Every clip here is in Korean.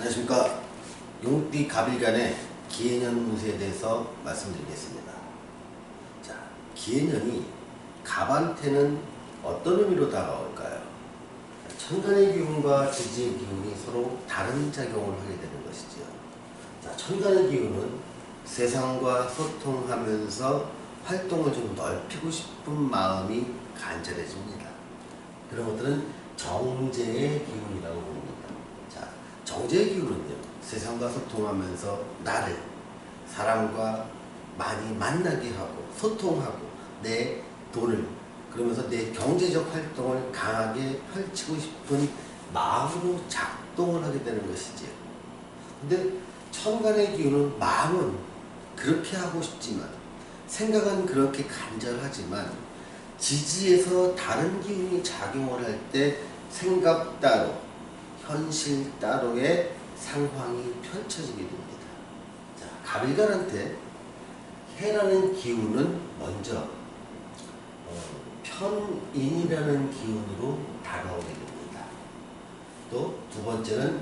안녕하십니까. 용띠 갑일간의 기해년 운세에 대해서 말씀드리겠습니다. 자, 기해년이 갑한테는 어떤 의미로 다가올까요? 천간의 기운과 지지의 기운이 서로 다른 작용을 하게 되는 것이죠. 자, 천간의 기운은 세상과 소통하면서 활동을 좀 넓히고 싶은 마음이 간절해집니다. 그런 것들은 정제의 기운이라고 봅니다. 자, 정제의 기운은요, 세상과 소통하면서 나를 사람과 많이 만나게 하고 소통하고 내 돈을 그러면서 내 경제적 활동을 강하게 펼치고 싶은 마음으로 작동을 하게 되는 것이지요. 근데 천간의 기운은 마음은 그렇게 하고 싶지만 생각은 그렇게 간절하지만 지지에서 다른 기운이 작용을 할 때 생각 따로 현실 따로의 상황이 펼쳐지게 됩니다. 자, 갑일간한테 해라는 기운은 먼저 편인이라는 기운으로 다가오게 됩니다. 또 두 번째는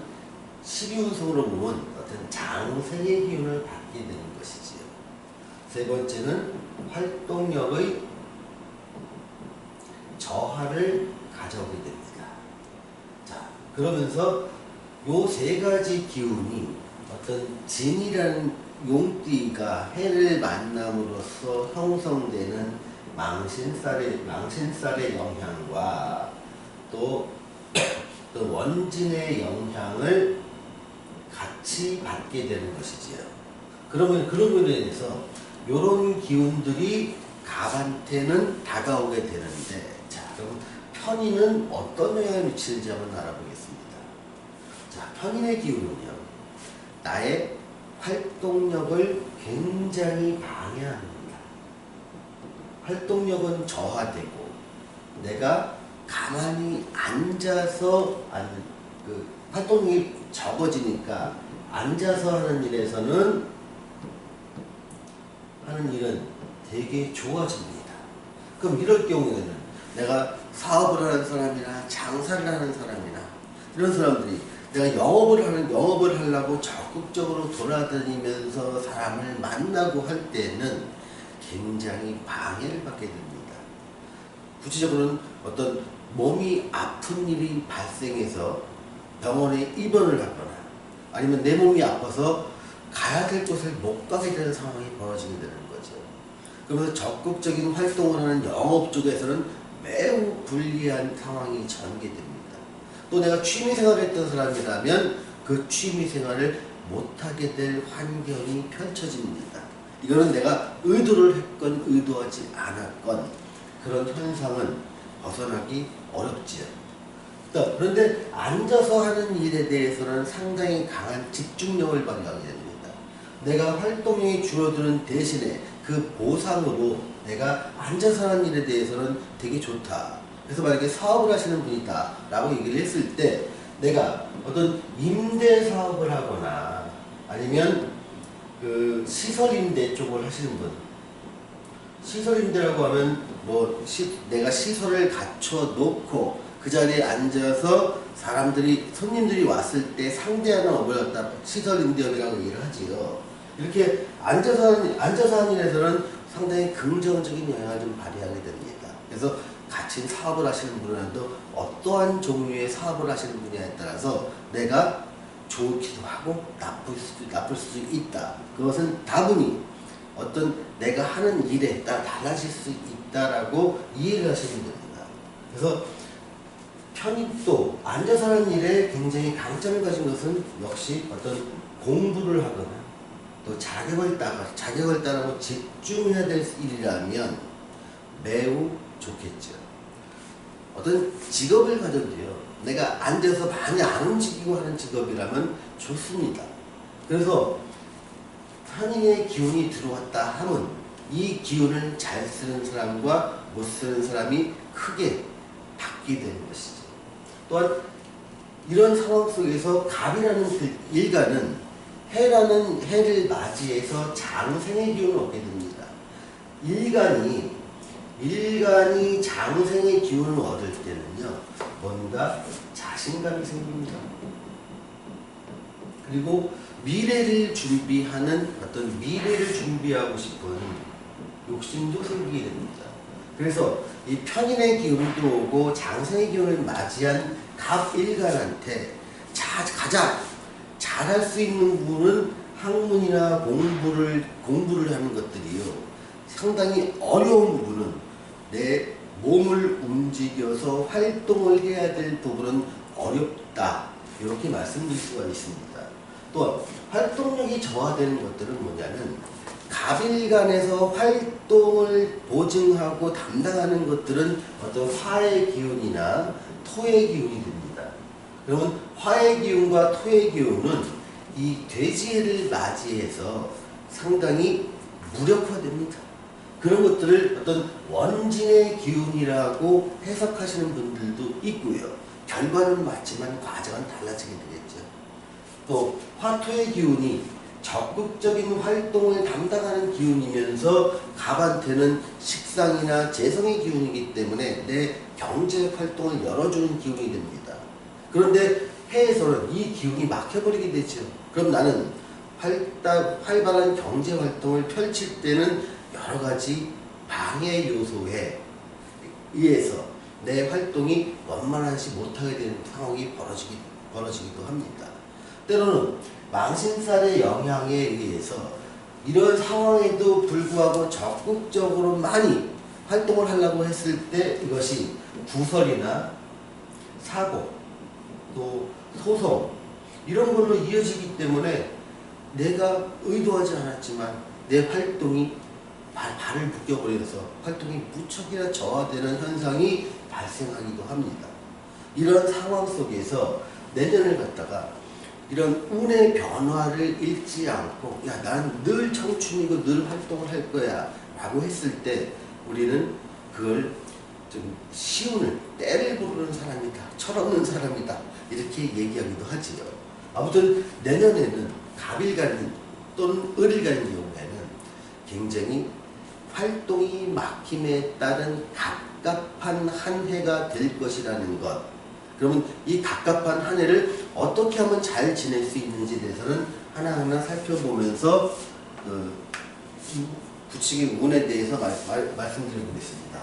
12운성으로 보면 어떤 장생의 기운을 받게 되는 것이지요. 세 번째는 활동력의 저하를 가져오게 됩니다. 자, 그러면서 요 세 가지 기운이 어떤 진이라는 용띠가 해를 만남으로써 형성되는 망신살의 영향과 또 원진의 영향을 같이 받게 되는 것이지요. 그러면 그런 면에 대해서 요런 기운들이 갑한테는 다가오게 되는데, 자, 그럼 편인은 어떤 영향을 미치는지 한번 알아보겠습니다. 자, 편인의 기운은요, 나의 활동력을 굉장히 방해합니다. 활동력은 저하되고 내가 가만히 앉아서 활동력이 적어지니까 앉아서 하는 일은 되게 좋아집니다. 그럼 이럴 경우에는 내가 사업을 하는 사람이나 장사를 하는 사람이나 이런 사람들이 내가 영업을 하려고 적극적으로 돌아다니면서 사람을 만나고 할 때는 굉장히 방해를 받게 됩니다. 구체적으로는 어떤 몸이 아픈 일이 발생해서 병원에 입원을 하거나 아니면 내 몸이 아파서 가야 될 곳을 못 가게 되는 상황이 벌어지게 되는 거죠. 그러면서 적극적인 활동을 하는 영업 쪽에서는 매우 불리한 상황이 전개됩니다. 또 내가 취미생활을 했던 사람이라면 그 취미생활을 못하게 될 환경이 펼쳐집니다. 이거는 내가 의도를 했건 의도하지 않았건 그런 현상은 벗어나기 어렵지요. 그런데 앉아서 하는 일에 대해서는 상당히 강한 집중력을 발휘하게 됩니다. 내가 활동량이 줄어드는 대신에 그 보상으로 내가 앉아서 하는 일에 대해서는 되게 좋다. 그래서 만약에 사업을 하시는 분이다 라고 얘기를 했을 때 내가 어떤 임대 사업을 하거나 아니면 그 시설임대 쪽을 하시는 분, 시설임대라고 하면 내가 시설을 갖춰 놓고 그 자리에 앉아서 손님들이 왔을 때 상대하는 업을 갖다 시설임대업이라고 얘기를 하지요. 이렇게 앉아서 하는 일에서는 상당히 긍정적인 영향을 좀 발휘하게 됩니다. 그래서 같이 사업을 하시는 분들도 어떠한 종류의 사업을 하시는 분야에 따라서 내가 좋기도 하고 나쁠 수도 있다. 그것은 다분히 어떤 내가 하는 일에 따라 달라질 수 있다라고 이해를 하시면 됩니다. 그래서 편입도 앉아서 하는 일에 굉장히 강점을 가진 것은 역시 어떤 공부를 하거나 또 자격을 따라고 집중해야 될 일이라면 매우 좋겠죠. 어떤 직업을 가져도요, 내가 앉아서 많이 안 움직이고 하는 직업이라면 좋습니다. 그래서 편인의 기운이 들어왔다 하면 이 기운을 잘 쓰는 사람과 못 쓰는 사람이 크게 바뀌게 되는 것이죠. 또한 이런 상황 속에서 갑이라는 그 일간은 해를 맞이해서 장생의 기운을 얻게 됩니다. 일간이 장생의 기운을 얻을 때는요, 뭔가 자신감이 생깁니다. 그리고 미래를 준비하는 어떤 미래를 준비하고 싶은 욕심도 생기게 됩니다. 그래서 이 편인의 기운도 오고 장생의 기운을 맞이한 갑일간한테 가장 잘할 수 있는 부분은 학문이나 공부를 하는 것들이요. 상당히 어려운 부분은 내 몸을 움직여서 활동을 해야 될 부분은 어렵다. 이렇게 말씀드릴 수가 있습니다. 또 활동력이 저하되는 것들은 뭐냐면 갑일간에서 활동을 보증하고 담당하는 것들은 어떤 화의 기운이나 토의 기운이 됩니다. 그러면 화의 기운과 토의 기운은 이 돼지해를 맞이해서 상당히 무력화됩니다. 그런 것들을 어떤 원진의 기운이라고 해석하시는 분들도 있고요. 결과는 맞지만 과정은 달라지게 되겠죠. 또 화토의 기운이 적극적인 활동을 담당하는 기운이면서 갑한테는 식상이나 재성의 기운이기 때문에 내 경제적 활동을 열어주는 기운이 됩니다. 그런데 해에서는 이 기운이 막혀버리게 되죠. 그럼 나는 활발한 경제 활동을 펼칠 때는 여러 가지 방해 요소에 의해서 내 활동이 원만하지 못하게 되는 상황이 벌어지기도 합니다. 때로는 망신살의 영향에 의해서 이런 상황에도 불구하고 적극적으로 많이 활동을 하려고 했을 때 이것이 구설이나 사고, 또 소송 이런 걸로 이어지기 때문에 내가 의도하지 않았지만 내 활동이 발을 묶여버려서 활동이 무척이나 저하되는 현상이 발생하기도 합니다. 이런 상황 속에서 내년을 갖다가 이런 운의 변화를 읽지 않고 야, 난 늘 청춘이고 늘 활동을 할 거야 라고 했을 때 우리는 그걸 좀 시운을 때를 부르는 사람이다, 철없는 사람이다 이렇게 얘기하기도 하지요. 아무튼 내년에는 갑일간 또는 을일간의 경우에는 굉장히 활동이 막힘에 따른 갑갑한 한 해가 될 것이라는 것. 그러면 이 갑갑한 한 해를 어떻게 하면 잘 지낼 수 있는지에 대해서는 하나하나 살펴보면서 부칙의 운에 대해서 말씀드려보겠습니다.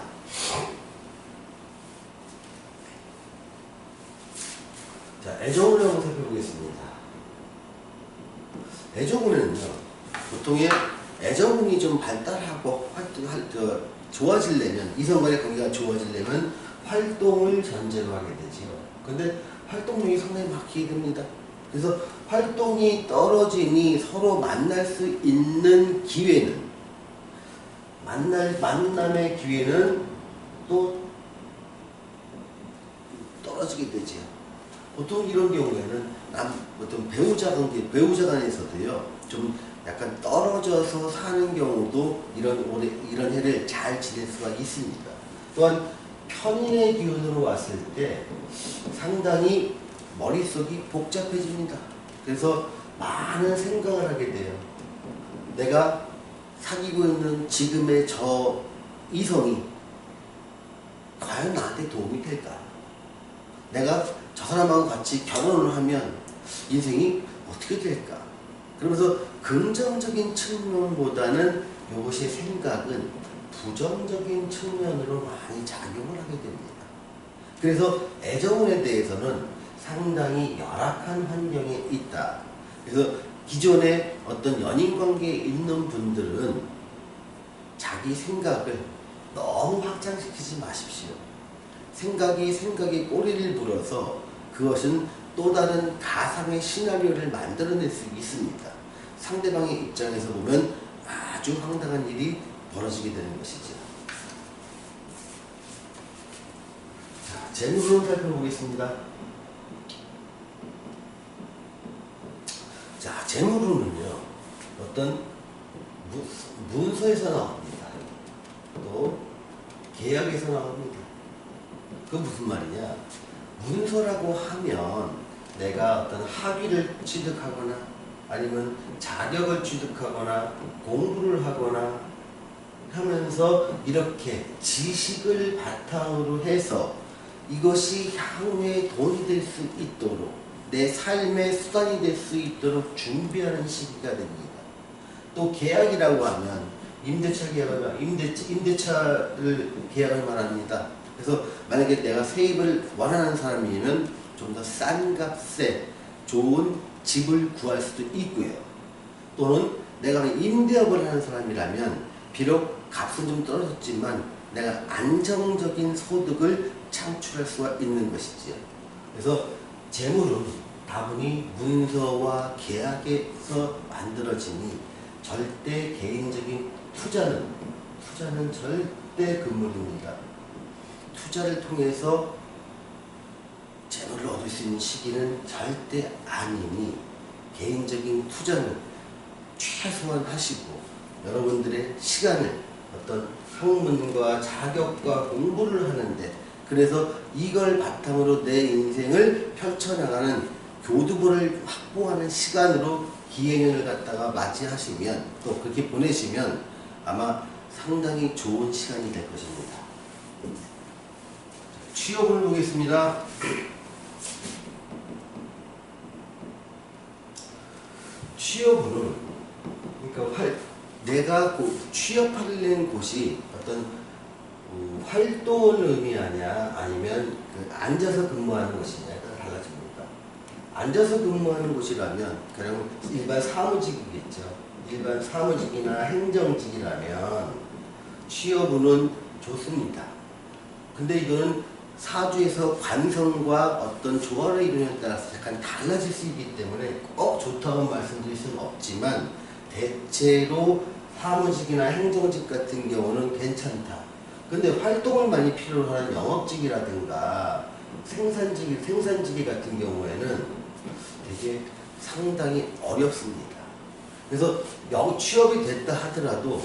자, 애정운을 한번 살펴보겠습니다. 애정운에는요, 보통의 애정운이 좀 발달하고 좋아지려면, 이성간의 관계가 좋아지려면 활동을 전제로 하게 되지요. 근데 활동력이 상당히 막히게 됩니다. 그래서 활동이 떨어지니 서로 만날 수 있는 기회는, 만남의 기회는 또 떨어지게 되지요. 보통 이런 경우에는 어떤 배우자 간에서도요, 좀 약간 떨어져서 사는 경우도 이런 해를 잘 지낼 수가 있습니다. 또한 편인의 기운으로 왔을 때 상당히 머릿속이 복잡해집니다. 그래서 많은 생각을 하게 돼요. 내가 사귀고 있는 지금의 저 이성이 과연 나한테 도움이 될까? 내가 저 사람하고 같이 결혼을 하면 인생이 어떻게 될까? 그러면서 긍정적인 측면보다는 이것의 생각은 부정적인 측면으로 많이 작용을 하게 됩니다. 그래서 애정운에 대해서는 상당히 열악한 환경에 있다. 그래서 기존에 어떤 연인관계에 있는 분들은 자기 생각을 너무 확장시키지 마십시오. 생각이 꼬리를 물어서 그것은 또 다른 가상의 시나리오를 만들어낼 수 있습니다. 상대방의 입장에서 보면 아주 황당한 일이 벌어지게 되는 것이죠. 자, 재물을 살펴보겠습니다. 자, 재물은요, 어떤 문서에서 나옵니다. 또 계약에서 나옵니다. 그건 무슨 말이냐? 문서라고 하면 내가 어떤 학위를 취득하거나 아니면 자격을 취득하거나 공부를 하거나 하면서 이렇게 지식을 바탕으로 해서 이것이 향후에 돈이 될 수 있도록 내 삶의 수단이 될 수 있도록 준비하는 시기가 됩니다. 또 계약이라고 하면 임대차 계약을 임대차를 계약을 말합니다. 그래서 만약에 내가 세입을 원하는 사람이면 좀 더 싼 값에 좋은 집을 구할 수도 있고요. 또는 내가 임대업을 하는 사람이라면 비록 값은 좀 떨어졌지만 내가 안정적인 소득을 창출할 수가 있는 것이지요. 그래서 재물은 다분히 문서와 계약에서 만들어지니 절대 개인적인 투자는 절대 금물입니다. 투자를 통해서 재물을 얻을 수 있는 시기는 절대 아니니 개인적인 투자는 최소한 하시고 여러분들의 시간을 어떤 학문과 자격과 공부를 하는데, 그래서 이걸 바탕으로 내 인생을 펼쳐나가는 교두보를 확보하는 시간으로 기해년을 갖다가 맞이하시면, 또 그렇게 보내시면 아마 상당히 좋은 시간이 될 것입니다. 취업을 보겠습니다. 취업은 그러니까 내가 취업하려는 곳이 어떤 활동을 의미하냐 아니면 앉아서 근무하는 것이냐에 따라 달라집니다. 앉아서 근무하는 곳이라면 그냥 일반 사무직이겠죠. 일반 사무직이나 행정직이라면 취업은 좋습니다. 근데 이거는 사주에서 관성과 어떤 조화를 이루냐에 따라서 약간 달라질 수 있기 때문에 꼭 좋다고 말씀드릴 수는 없지만 대체로 사무직이나 행정직 같은 경우는 괜찮다. 근데 활동을 많이 필요로 하는 영업직이라든가 생산직 같은 경우에는 되게 상당히 어렵습니다. 그래서 취업이 됐다 하더라도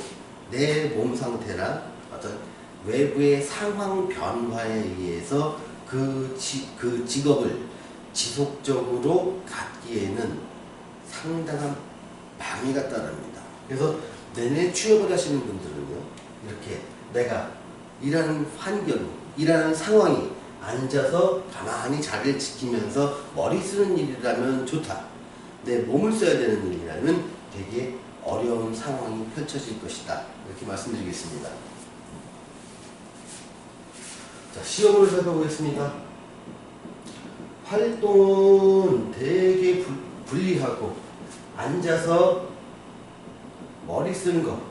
내 몸 상태나 어떤 외부의 상황 변화에 의해서 그 직업을 지속적으로 갖기에는 상당한 방해가 따릅니다. 그래서 내내 취업을 하시는 분들은요, 이렇게 내가 일하는 환경, 일하는 상황이 앉아서 가만히 자리를 지키면서 머리 쓰는 일이라면 좋다. 내 몸을 써야 되는 일이라면 되게 어려운 상황이 펼쳐질 것이다. 이렇게 말씀드리겠습니다. 자, 시험을 살펴보겠습니다. 활동은 되게 불리하고 앉아서 머리 쓰는 거,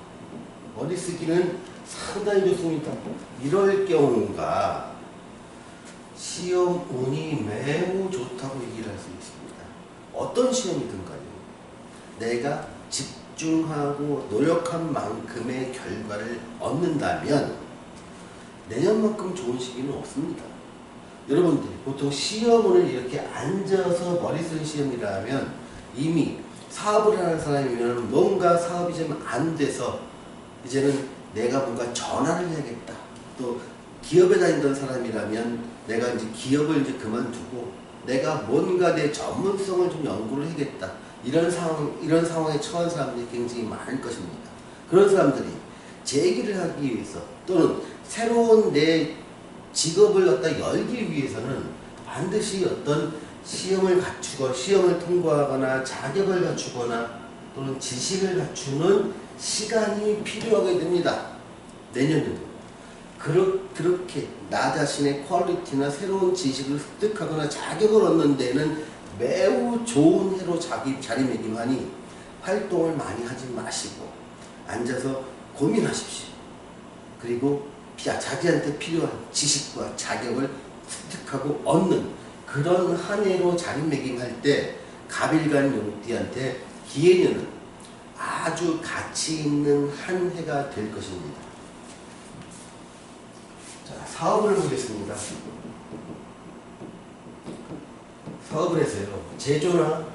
머리 쓰기는 상당히 좋습니다. 이럴 경우가 시험 운이 매우 좋다고 얘기를 할 수 있습니다. 어떤 시험이든 간에 내가 집중하고 노력한 만큼의 결과를 얻는다면 내년만큼 좋은 시기는 없습니다. 여러분들 보통 시험을 이렇게 앉아서 머리 쓰는 시험이라면 이미 사업을 하는 사람이면 뭔가 사업이 좀 안 돼서 이제는 내가 뭔가 전환을 해야겠다. 또 기업에 다니던 사람이라면 내가 이제 기업을 이제 그만두고 내가 뭔가 내 전문성을 좀 연구를 해야겠다. 이런 상황에 처한 사람들이 굉장히 많을 것입니다. 그런 사람들이 재기를 하기 위해서 또는 새로운 내 직업을 갖다 열기 위해서는 반드시 어떤 시험을 갖추고 시험을 통과하거나 자격을 갖추거나 또는 지식을 갖추는 시간이 필요하게 됩니다. 내년에도. 그렇게 나 자신의 퀄리티나 새로운 지식을 습득하거나 자격을 얻는 데는 매우 좋은 해로 자리매김하니 활동을 많이 하지 마시고 앉아서 고민하십시오. 그리고 자기한테 필요한 지식과 자격을 습득하고 얻는 그런 한 해로 자리매김할 때 갑일간 용띠한테 기해년은 아주 가치 있는 한 해가 될 것입니다. 자, 사업을 보겠습니다. 사업을 해서요, 제조나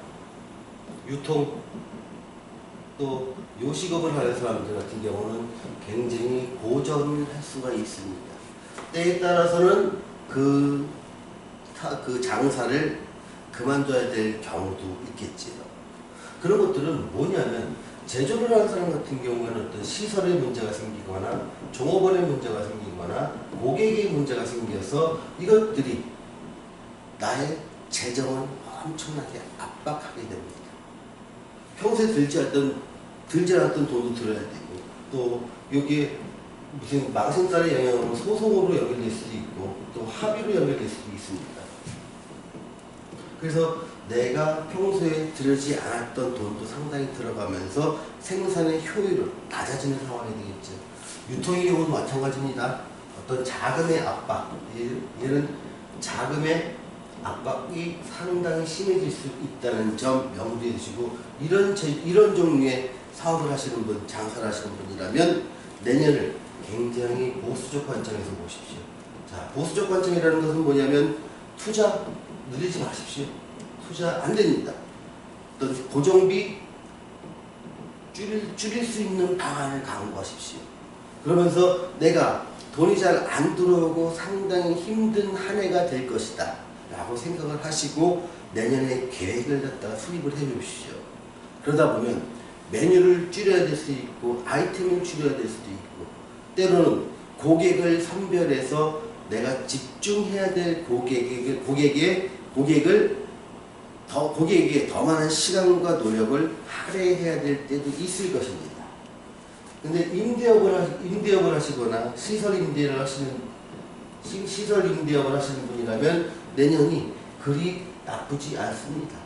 유통 또 요식업을 하는 사람들 같은 경우는 굉장히 고전할 수가 있습니다. 때에 따라서는 그 장사를 그만둬야 될 경우도 있겠지요. 그런 것들은 뭐냐면 제조를 하는 사람 같은 경우에는 어떤 시설에 문제가 생기거나 종업원에 문제가 생기거나 고객에 문제가 생겨서 이것들이 나의 재정은 엄청나게 압박하게 됩니다. 평소에 들지 않았던 돈도 들어야 되고, 또 여기에 무슨 망신살의 영향으로 소송으로 연결될 수도 있고, 또 합의로 연결될 수도 있습니다. 그래서 내가 평소에 들지 않았던 돈도 상당히 들어가면서 생산의 효율은 낮아지는 상황이 되겠죠. 유통의 경우도 마찬가지입니다. 어떤 자금의 압박, 얘는 자금의 압박이 상당히 심해질 수 있다는 점 명심해 주시고, 이런 종류의 사업을 하시는 분, 장사를 하시는 분이라면 내년을 굉장히 보수적 관점에서 보십시오. 자, 보수적 관점이라는 것은 뭐냐면 투자 늘리지 마십시오. 투자 안 됩니다. 어떤 고정비 줄일 수 있는 방안을 강구하십시오. 그러면서 내가 돈이 잘 안 들어오고 상당히 힘든 한 해가 될 것이다 라고 생각을 하시고 내년에 계획을 갖다가 수립을 해 주십시오. 그러다 보면 메뉴를 줄여야 될 수도 있고 아이템을 줄여야 될 수도 있고, 때로는 고객을 선별해서 내가 집중해야 될 고객에게 더 많은 시간과 노력을 할애해야 될 때도 있을 것입니다. 근데 임대업을 하시거나 시설 임대업을 하시는 분이라면 내년이 그리 나쁘지 않습니다.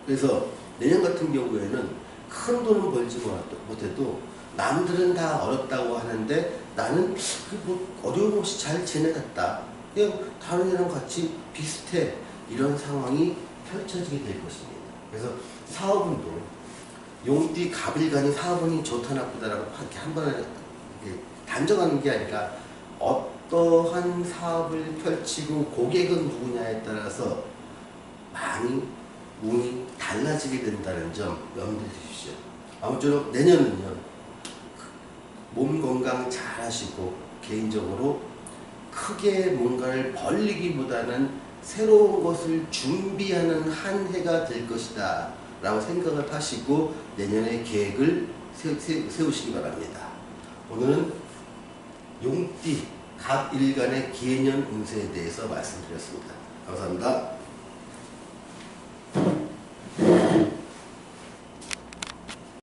그래서 내년 같은 경우에는 큰 돈은 벌지 못해도 남들은 다 어렵다고 하는데 나는 뭐 어려움 없이 잘 지내갔다, 그냥 다른 애랑 같이 비슷해, 이런 상황이 펼쳐지게 될 것입니다. 그래서 사업운도 용띠 갑일간이 사업운이 좋다 나쁘다라고 이렇게 한 번에 단정하는 게 아니라 어떠한 사업을 펼치고 고객은 누구냐에 따라서 많이 운이 달라지게 된다는 점 염두에 두십시오. 아무쪼록 내년은요, 몸 건강 잘 하시고 개인적으로 크게 뭔가를 벌리기보다는 새로운 것을 준비하는 한 해가 될 것이다 라고 생각을 하시고 내년의 계획을 세우시기 바랍니다. 오늘은 용띠 갑일간의 기해년 운세에 대해서 말씀드렸습니다. 감사합니다.